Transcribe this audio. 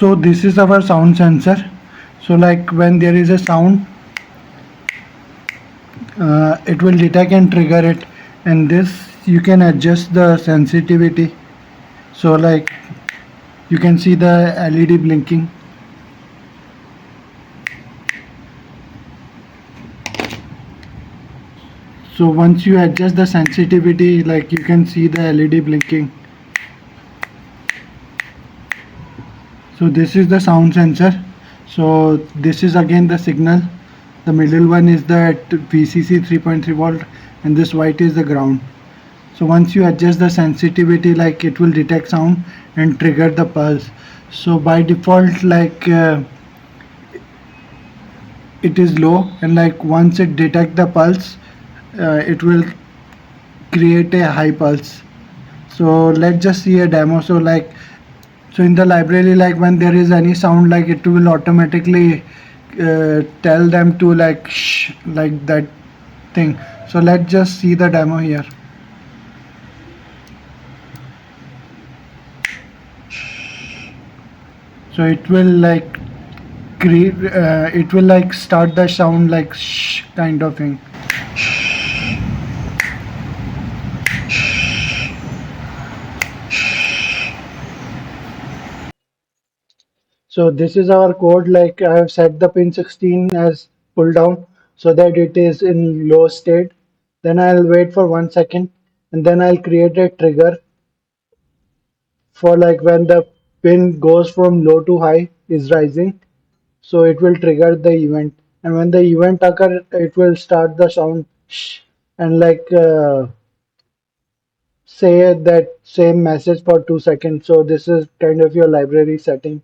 So this is our sound sensor. So like when there is a sound, it will detect and trigger it, and this you can adjust the sensitivity. So like you can see the LED blinking. So once you adjust the sensitivity, like you can see the LED blinking. So this is the sound sensor. So this is again the signal. The middle one is the VCC 3.3 volt, and this white is the ground. So once you adjust the sensitivity, like it will detect sound and trigger the pulse. So by default, like it is low, and like once it detect the pulse, it will create a high pulse. So let's just see a demo. So like, so in the library, like when there is any sound, like it will automatically tell them to like shh, like that thing. So let's just see the demo here. So it will like create, it will like start the sound like shh kind of thing. So this is our code. Like I have set the pin 16 as pull down so that it is in low state. Then I'll wait for 1 second, and then I'll create a trigger for like when the pin goes from low to high is rising. So it will trigger the event, and when the event occur, it will start the sound shh, and like say that same message for 2 seconds. So this is kind of your library setting.